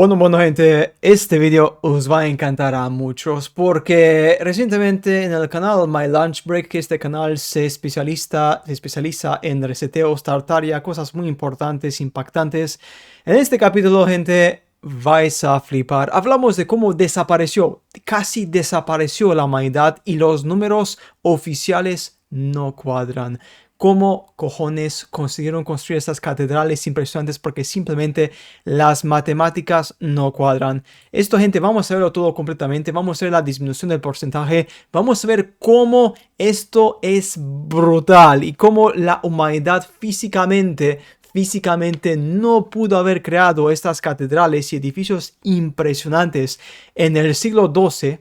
Bueno, gente, este video os va a encantar a muchos porque recientemente en el canal My Lunch Break, que este canal se especializa en reseteos, Tartaria, cosas muy importantes, impactantes. En este capítulo, gente, vais a flipar. Hablamos de cómo casi desapareció la humanidad y los números oficiales no cuadran. ¿Cómo cojones consiguieron construir estas catedrales impresionantes? Porque simplemente las matemáticas no cuadran. Esto, gente, vamos a verlo todo completamente. Vamos a ver la disminución del porcentaje. Vamos a ver cómo esto es brutal y cómo la humanidad físicamente no pudo haber creado estas catedrales y edificios impresionantes en el siglo XII,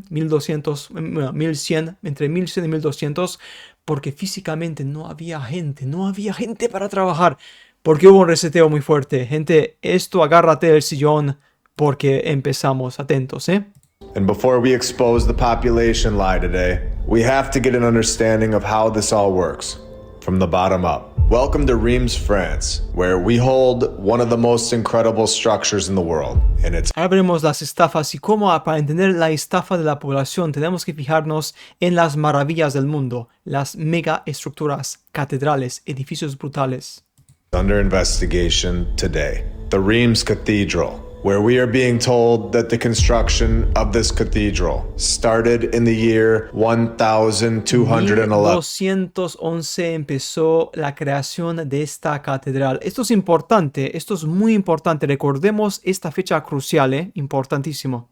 1200, 1100, entre 1100 y 1200, porque físicamente no había gente para trabajar, porque hubo un reseteo muy fuerte. Gente, esto agárrate del sillón porque empezamos, atentos, And before we expose the population lie today, we have to get an understanding of how this all works, from the bottom up. Welcome to Reims, France, where we hold one of the most incredible structures in the world, and it's... Ahora veremos las estafas y cómo para entender la estafa de la población tenemos que fijarnos en las maravillas del mundo, las mega estructuras, catedrales, edificios brutales. under investigation today. The Reims Cathedral, where we are being told that the construction of this cathedral started in the year 1211. 1211 empezó la creación de esta catedral. Esto es importante, esto es muy importante. Recordemos esta fecha crucial, importantísimo.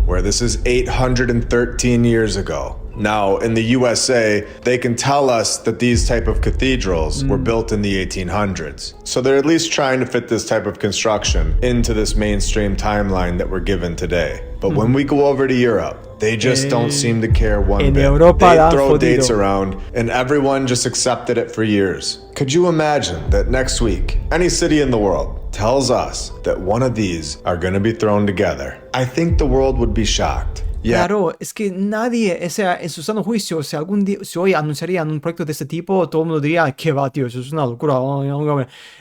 Where this is 813 years ago. Now, in the USA, they can tell us that these type of cathedrals were built in the 1800s. So they're at least trying to fit this type of construction into this mainstream timeline that we're given today. But when we go over to Europe, they just don't seem to care one bit. They throw dates around, and everyone just accepted it for years. Could you imagine that next week, any city in the world tells us that one of these are going to be thrown together? I think the world would be shocked. Yeah. Claro, es que nadie, o sea, en su sano juicio, si algún día, si hoy anunciarían un proyecto de este tipo, todo el mundo diría, ¿qué va, tío? Eso es una locura.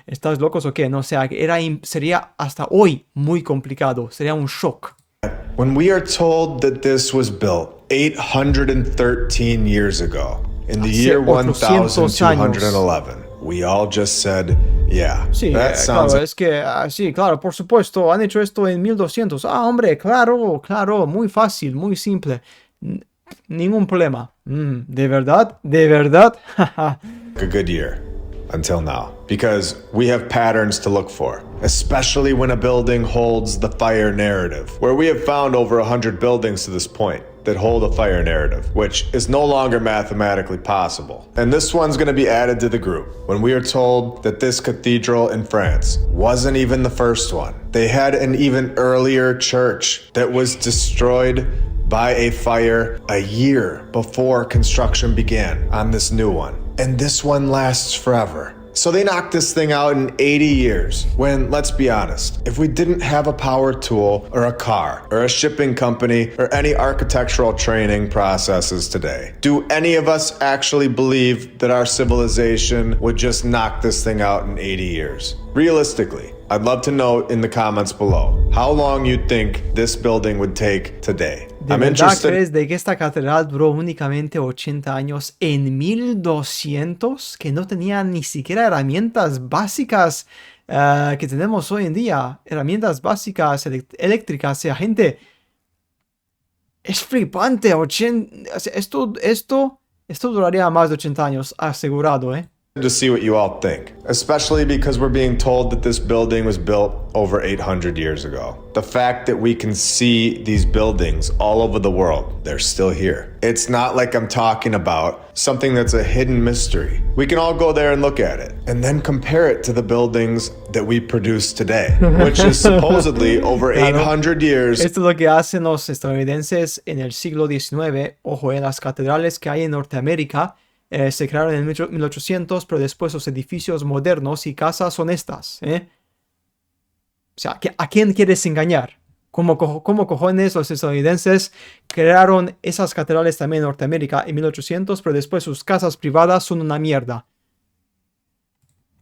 ¿Estás locos o qué? No, o sea, sería hasta hoy muy complicado, sería un shock. When we are told that this was built 813 years ago, in the year 1211, we all just said, yeah, sí, that sounds claro, es que, sí, claro, por supuesto, han hecho esto en 1200. Ah, hombre, claro, muy fácil, muy simple. Ningún problema. ¿De verdad? ¿De verdad? a good year until now, because we have patterns to look for, especially when a building holds the fire narrative, where we have found over 100 buildings to this point that hold a fire narrative, which is no longer mathematically possible. And this one's going to be added to the group when we are told that this cathedral in France wasn't even the first one. They had an even earlier church that was destroyed by a fire a year before construction began on this new one. And this one lasts forever. So they knocked this thing out in 80 years, when, let's be honest, if we didn't have a power tool or a car or a shipping company or any architectural training processes today, do any of us actually believe that our civilization would just knock this thing out in 80 years? Realistically, I'd love to know in the comments below how long you think this building would take today. ¿De verdad crees de que esta catedral duró únicamente 80 años en 1200? Que no tenía ni siquiera herramientas básicas que tenemos hoy en día. Herramientas básicas eléctricas. O sea, gente, es flipante. Esto duraría más de 80 años, asegurado, To see what you all think, especially because we're being told that this building was built over 800 years ago. The fact that we can see these buildings all over the world, they're still here. It's not like I'm talking about something that's a hidden mystery. We can all go there and look at it and then compare it to the buildings that we produce today, which is supposedly over 800 years. Esto es lo que hacen los estadounidenses en el siglo XIX. Ojo, en las catedrales que hay en Norteamérica. Se crearon en 1800, pero después los edificios modernos y casas son estas. O sea, ¿a quién quieres engañar? ¿Cómo cojones los estadounidenses crearon esas catedrales también en Norteamérica en 1800, pero después sus casas privadas son una mierda?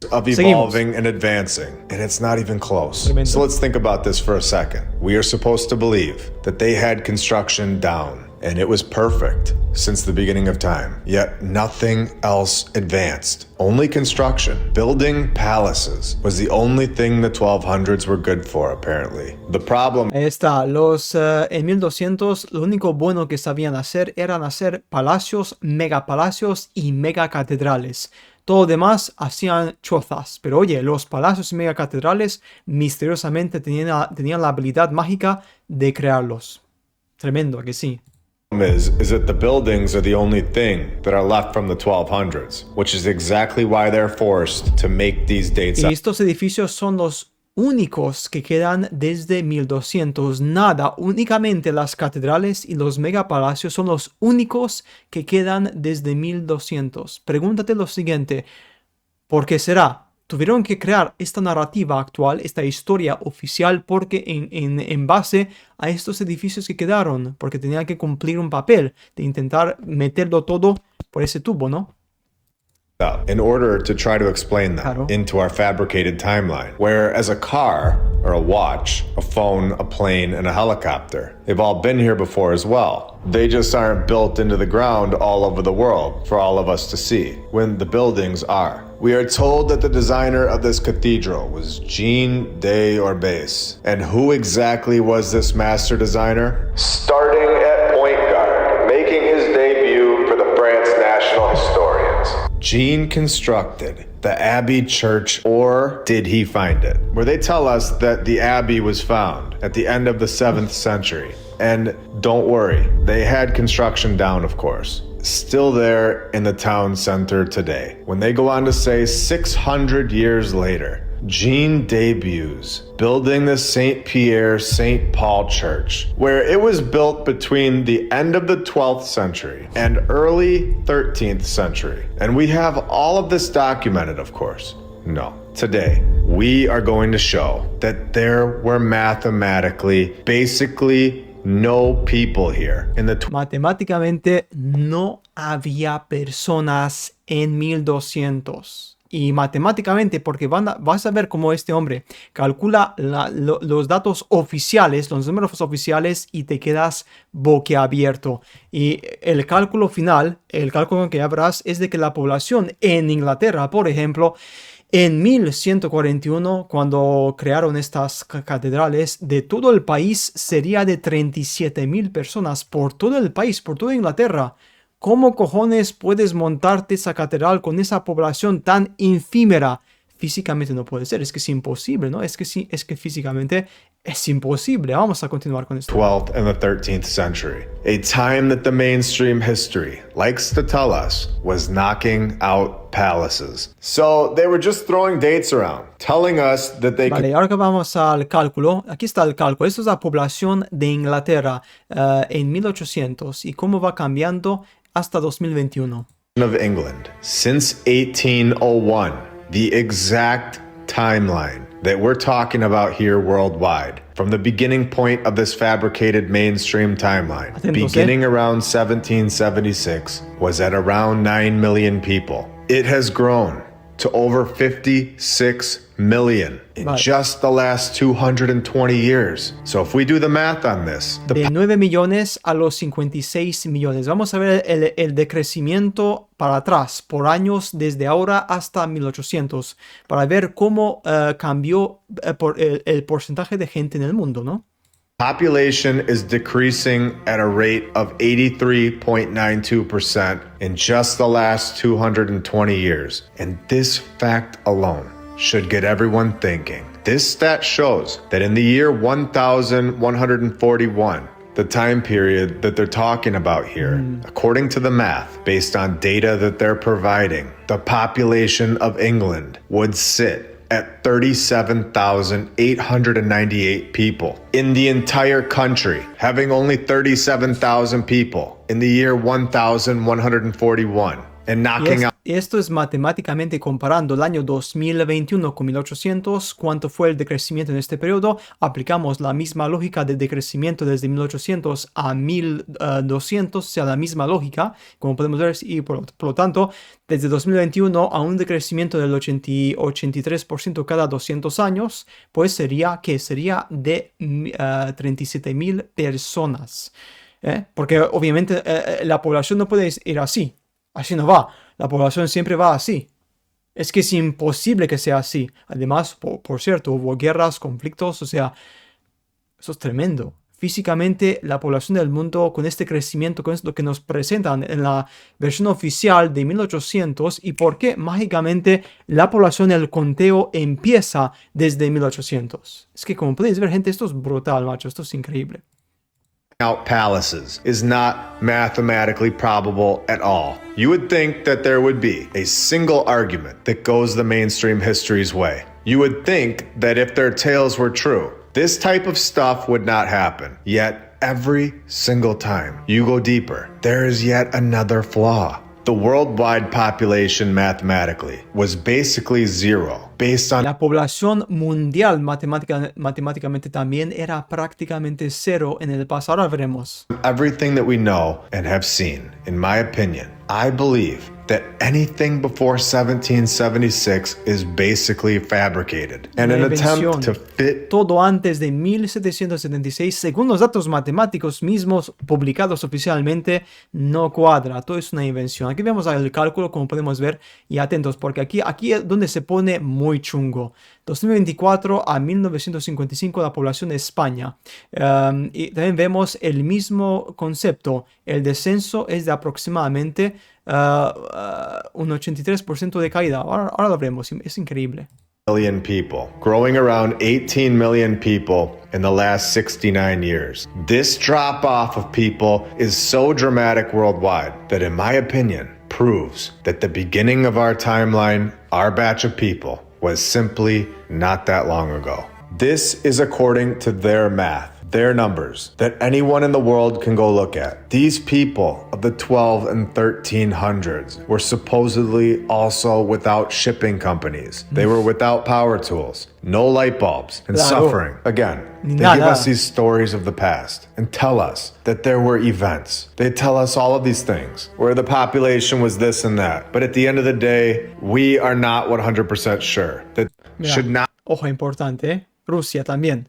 of evolving and advancing, and it's not even close. Tremendo. So let's think about this for a second. We are supposed to believe that they had construction down, and it was perfect since the beginning of time. Yet nothing else advanced. Only construction. Building palaces was the only thing the 1200s were good for, apparently. The problem Ahí está, en 1200 lo único bueno que sabían hacer eran hacer palacios, megapalacios y megacatedrales. Todo demás hacían chozas. Pero oye, los palacios y megacatedrales misteriosamente tenían la habilidad mágica de crearlos. Tremendo, que sí. is that the buildings are the only thing that are left from the 1200s, which is exactly why they're forced to make these dates Y up. estos edificios son los únicos que quedan desde 1200. Nada, únicamente las catedrales y los megapalacios son los únicos que quedan desde 1200. Pregúntate lo siguiente, ¿por qué será? Tuvieron que crear esta narrativa actual, esta historia oficial, porque en base a estos edificios que quedaron, porque tenían que cumplir un papel de intentar meterlo todo por ese tubo, ¿no? In order to try to explain that Claro. into our fabricated timeline, whereas a car or a watch, a phone, a plane, and a helicopter, they've all been here before as well. They just aren't built into the ground all over the world for all of us to see, when the buildings are. We are told that the designer of this cathedral was Jean de Orbais. And who exactly was this master designer? Starting at point guard, making his debut for the France National Historians. Jean constructed the Abbey Church, or did he find it? Where they tell us that the Abbey was found at the end of the 7th century. And don't worry, they had construction down, of course. Still there in the town center today. When they go on to say 600 years later, Jean debuts building the St. Pierre St. Paul Church, where it was built between the end of the 12th century and early 13th century. And we have all of this documented, of course. No. Today, we are going to show that there were mathematically, basically, no people here in the Matemáticamente no había personas en 1200. Y matemáticamente, porque vas a ver cómo este hombre calcula los datos oficiales, los números oficiales, y te quedas boquiabierto. Y el cálculo final, el cálculo que habrás, es de que la población en Inglaterra, por ejemplo, en 1141, cuando crearon estas catedrales, de todo el país sería de 37,000 personas, por todo el país, por toda Inglaterra. ¿Cómo cojones puedes montarte esa catedral con esa población tan infímera? Físicamente no puede ser, es que es imposible, ¿no? Es que sí, es que físicamente es imposible. Vamos a continuar con esto. 12th and the 13th century, a time that the mainstream history likes to tell us was knocking out palaces. So they were just throwing dates around, telling us that they Vale, ahora que vamos al cálculo, aquí está el cálculo. Esto es la población de Inglaterra en 1800 y cómo va cambiando hasta 2021. of England since 1801, the exact timeline that we're talking about here worldwide, from the beginning point of this fabricated mainstream timeline, Atentos, beginning around 1776, was at around 9 million people. It has grown to over 56 million in Vale. just the last 220 years. So if we do the math on this, the De 9 millones a los 56 millones. Vamos a ver el decrecimiento para atrás, por años, desde ahora hasta 1800, para ver cómo cambió el porcentaje de gente en el mundo, ¿no? population is decreasing at a rate of 83.92% in just the last 220 years. And this fact alone should get everyone thinking. This stat shows that in the year 1141, the time period that they're talking about here, according to the math, based on data that they're providing, the population of England would sit at 37,898 people in the entire country, having only 37,000 people in the year 1141. and knocking out Esto es matemáticamente comparando el año 2021 con 1800, cuánto fue el decrecimiento en este periodo. Aplicamos la misma lógica de decrecimiento desde 1800 a 1200, o sea, la misma lógica, como podemos ver, y por lo tanto, desde 2021 a un decrecimiento del 83% cada 200 años, pues sería de 37.000 personas. Porque obviamente la población no puede ir así. Así no va. La población siempre va así. Es que es imposible que sea así. Además, por cierto, hubo guerras, conflictos, o sea, eso es tremendo. Físicamente, la población del mundo, con este crecimiento, con esto que nos presentan en la versión oficial de 1800, y por qué mágicamente la población, el conteo empieza desde 1800. Es que como podéis ver, gente, esto es brutal, macho, esto es increíble. out palaces is not mathematically probable at all. You would think that there would be a single argument that goes the mainstream history's way. You would think that if their tales were true, this type of stuff would not happen. Yet, every single time you go deeper, there is yet another flaw. The worldwide population mathematically was basically zero, based on La población mundial matemáticamente también era prácticamente cero en el pasado. Ahora veremos. everything that we know and have seen. In my opinion, I believe that anything before 1776 is basically fabricated and an attempt to fit Todo antes de 1776, según los datos matemáticos mismos publicados oficialmente, no cuadra. Todo es una invención. Aquí vemos el cálculo, como podemos ver, y atentos, porque aquí es donde se pone muy chungo. 2024 a 1955 la población de España. Y también vemos el mismo concepto. El descenso es de aproximadamente un 83% de caída. Ahora lo veremos. Es increíble. million people, growing around 18 million people in the last 69 years. This drop off of people is so dramatic worldwide that, in my opinion, proves that the beginning of our timeline, our batch of people, was simply not that long ago. This is according to their math, their numbers, that anyone in the world can go look at. These people of the 12 and 1300s were supposedly also without shipping companies. They were without power tools, no light bulbs, and suffering. Again, they give us these stories of the past and tell us that there were events. They tell us all of these things where the population was this and that. But at the end of the day, we are not 100% sure. That should not Ojo importante, Rusia también.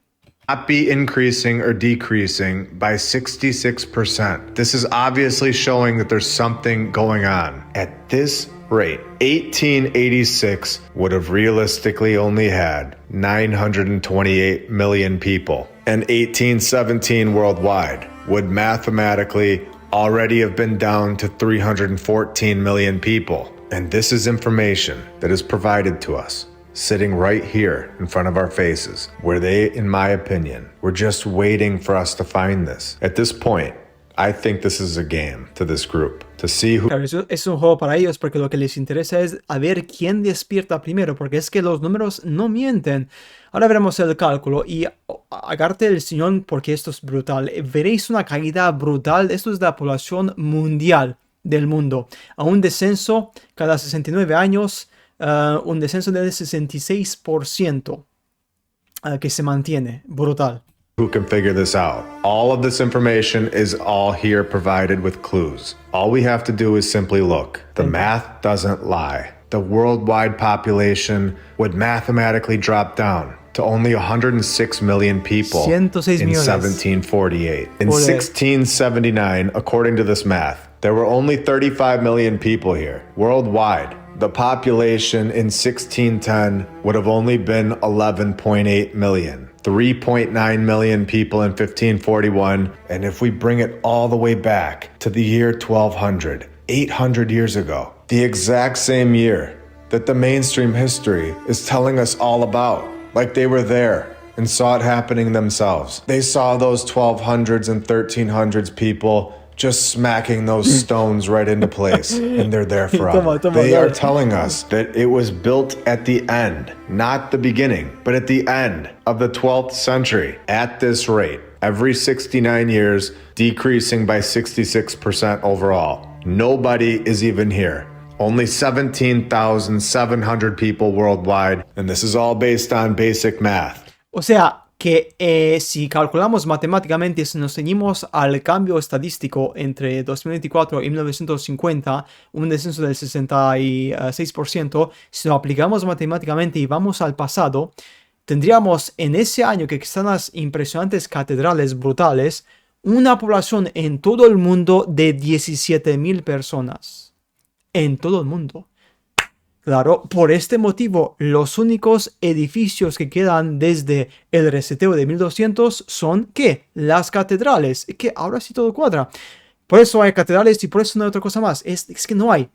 not be increasing or decreasing by 66%. This is obviously showing that there's something going on. At this rate, 1886 would have realistically only had 928 million people, and 1817 worldwide would mathematically already have been down to 314 million people. And this is information that is provided to us, sitting right here in front of our faces, where they, in my opinion, were just waiting for us to find this. At this point, I think this is a game to this group, to see who... Claro, eso es un juego para ellos porque lo que les interesa es a ver quién despierta primero, porque es que los números no mienten. Ahora veremos el cálculo y agárrate el sillón porque esto es brutal. Veréis una caída brutal. Esto es la población mundial del mundo. A un descenso cada 69 años. Un descenso del 66% que se mantiene. Brutal. Who can figure this out. All of this information is all here provided with clues. All we have to do is simply look. The math doesn't lie. The worldwide population would mathematically drop down to only 106 million people in 1748. In 1679, according to this math, there were only 35 million people here worldwide. The population in 1610 would have only been 11.8 million. 3.9 million people in 1541, and if we bring it all the way back to the year 1200, 800 years ago, the exact same year that the mainstream history is telling us all about, like they were there and saw it happening themselves. They saw those 1200s and 1300s people just smacking those stones right into place, and they're there forever. They are telling us that it was built at the end, not the beginning, but at the end of the 12th century. At this rate, every 69 years, decreasing by 66% overall. Nobody is even here. Only 17,700 people worldwide, and this is all based on basic math. O sea, que si calculamos matemáticamente, si nos ceñimos al cambio estadístico entre 2024 y 1950, un descenso del 66%, si lo aplicamos matemáticamente y vamos al pasado, tendríamos en ese año que están las impresionantes catedrales brutales, una población en todo el mundo de 17,000 personas. En todo el mundo. Claro, por este motivo, los únicos edificios que quedan desde el reseteo de 1200 son, ¿qué? Las catedrales. Que ahora sí todo cuadra. Por eso hay catedrales y por eso no hay otra cosa más. Es que no hay.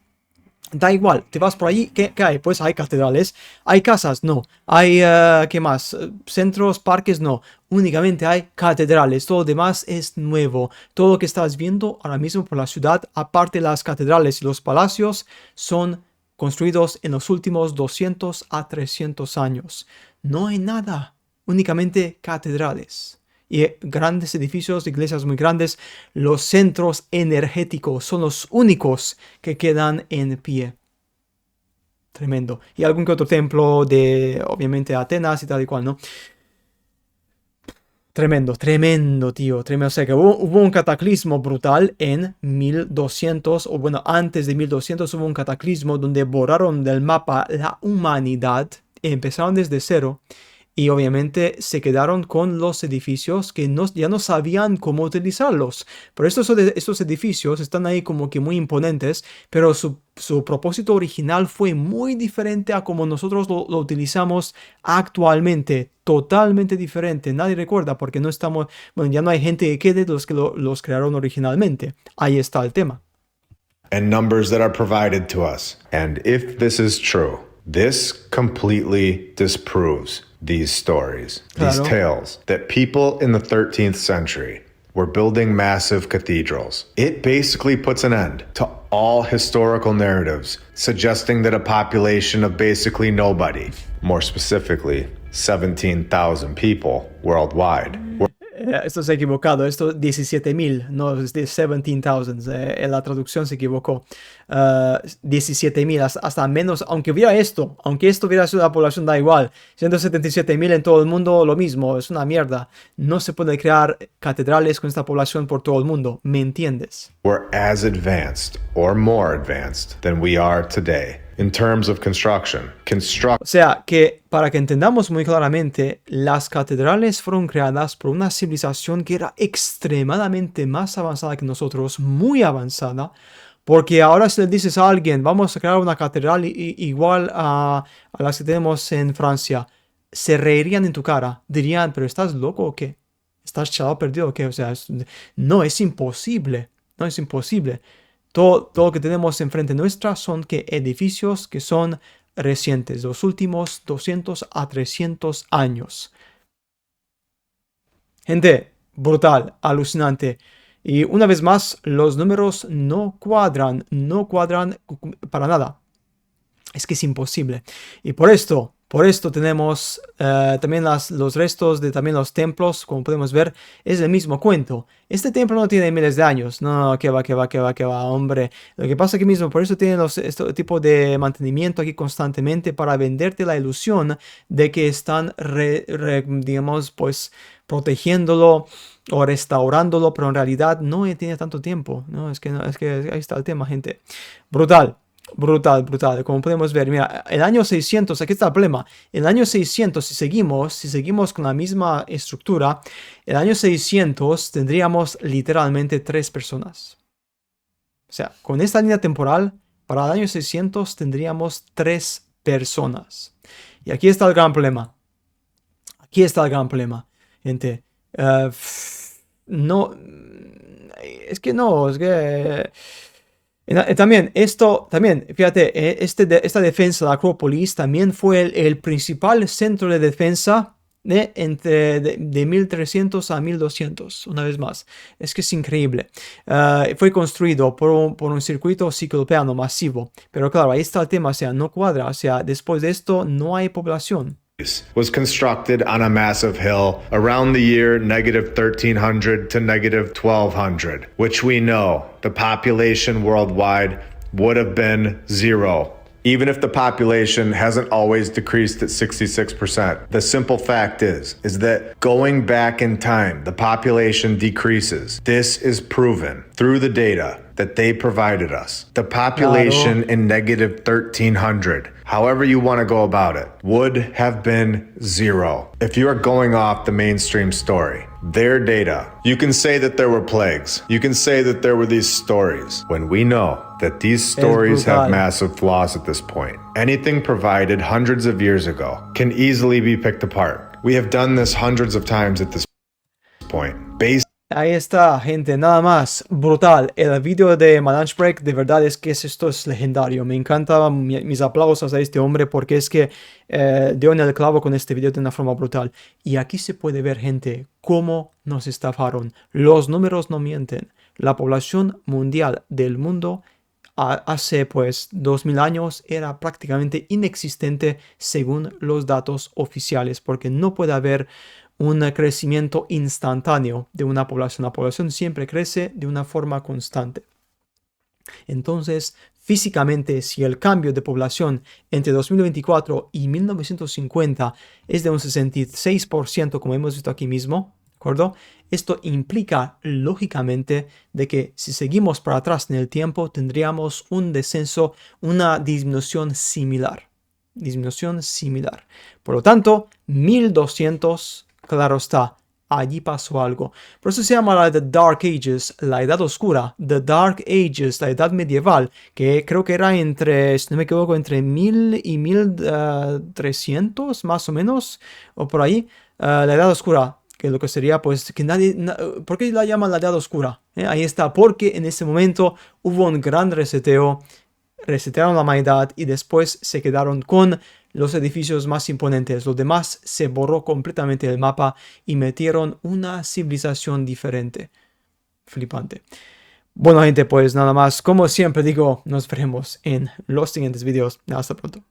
Da igual, te vas por allí, ¿qué hay? Pues hay catedrales. ¿Hay casas? No. ¿Hay, qué más? ¿Centros, parques? No. Únicamente hay catedrales. Todo lo demás es nuevo. Todo lo que estás viendo ahora mismo por la ciudad, aparte de las catedrales y los palacios, son construidos en los últimos 200 a 300 años. No hay nada, únicamente catedrales. Y grandes edificios, iglesias muy grandes, los centros energéticos son los únicos que quedan en pie. Tremendo. Y algún que otro templo de, obviamente, Atenas y tal y cual, ¿no? Tremendo, tío, tremendo. O sea que hubo un cataclismo brutal en 1200, o bueno, antes de 1200 hubo un cataclismo donde borraron del mapa la humanidad, empezaron desde cero y obviamente se quedaron con los edificios que ya no sabían cómo utilizarlos. Pero estos edificios están ahí como que muy imponentes, pero su propósito original fue muy diferente a como nosotros lo utilizamos actualmente. Totalmente diferente. Nadie recuerda porque no estamos... Bueno, ya no hay gente que quede de los que los crearon originalmente. Ahí está el tema. And numbers that are provided to us. And if this is true, this completely disproves these stories, these tales, that people in the 13th century were building massive cathedrals. It basically puts an end to all historical narratives suggesting that a population of basically nobody, more specifically 17,000 people worldwide, Esto se ha equivocado, esto 17,000, no es de 17,000, la traducción se equivocó. 17,000, hasta menos, aunque esto hubiera sido la población, da igual. 177,000 en todo el mundo, lo mismo, es una mierda. No se puede crear catedrales con esta población por todo el mundo, ¿me entiendes? We're as advanced or more advanced than we are today. In terms of construction. O sea, que para que entendamos muy claramente, las catedrales fueron creadas por una civilización que era extremadamente más avanzada que nosotros, muy avanzada, porque ahora si le dices a alguien, vamos a crear una catedral igual a las que tenemos en Francia, se reirían en tu cara, dirían, pero ¿estás loco o qué? ¿Estás chalado perdido o qué? O sea, no es imposible, no es imposible. Todo lo que tenemos enfrente nuestra son edificios que son recientes, los últimos 200 a 300 años. Gente, brutal, alucinante. Y una vez más, los números no cuadran para nada. Es que es imposible. Y por esto tenemos también los restos de también los templos, como podemos ver, es el mismo cuento. Este templo no tiene miles de años, no, que va, hombre. Lo que pasa aquí mismo, por eso tienen este tipo de mantenimiento aquí constantemente para venderte la ilusión de que están, digamos, pues, protegiéndolo o restaurándolo, pero en realidad no tiene tanto tiempo, ¿no? Es que ahí está el tema, gente. Brutal. Como podemos ver, mira, el año 600, aquí está el problema. El año 600, si seguimos con la misma estructura, el año 600 tendríamos literalmente 3 personas. O sea, con esta línea temporal, para el año 600 tendríamos 3 personas. Y aquí está el gran problema. Gente. También, fíjate, esta defensa de la Acrópolis también fue el principal centro de defensa de 1300 a 1200, una vez más. Es que es increíble. Fue construido por un circuito ciclopeano masivo. Pero claro, ahí está el tema, o sea, no cuadra. O sea, después de esto no hay población. Was constructed on a massive hill around the year -1300 to -1200, which we know the population worldwide would have been 0. Even if the population hasn't always decreased at 66%, the simple fact is that going back in time, the population decreases. This is proven through the data that they provided us. The population in negative 1300, however you want to go about it, would have been 0 if you are going off the mainstream story. Their data. You can say that there were plagues. You can say that there were these stories, when we know that these stories have massive flaws at this point. Anything provided hundreds of years ago can easily be picked apart. We have done this hundreds of times at this point. Ahí está, gente, nada más, brutal. El video de My Lunch Break, de verdad es que esto es legendario. Me encanta, mis aplausos a este hombre porque es que dio en el clavo con este video de una forma brutal. Y aquí se puede ver, gente, cómo nos estafaron. Los números no mienten. La población mundial del mundo hace pues 2000 años era prácticamente inexistente según los datos oficiales, porque no puede haber un crecimiento instantáneo de una población. La población siempre crece de una forma constante. Entonces, físicamente, si el cambio de población entre 2024 y 1950 es de un 66%, como hemos visto aquí mismo, ¿de acuerdo? Esto implica, lógicamente, de que si seguimos para atrás en el tiempo, tendríamos un descenso, una disminución similar. Por lo tanto, 1200... Claro está, allí pasó algo. Por eso se llama la The Dark Ages, la Edad Oscura, The Dark Ages, la Edad Medieval, que creo que era entre, si no me equivoco, entre 1000 y 1300, más o menos, o por ahí. La Edad Oscura, que lo que sería, pues, que nadie... ¿Por qué la llaman la Edad Oscura? Ahí está, porque en ese momento hubo un gran reseteo, resetearon la humanidad y después se quedaron con los edificios más imponentes. Lo demás se borró completamente del mapa y metieron una civilización diferente. Flipante. Bueno, gente, pues nada más. Como siempre digo, nos veremos en los siguientes videos. Hasta pronto.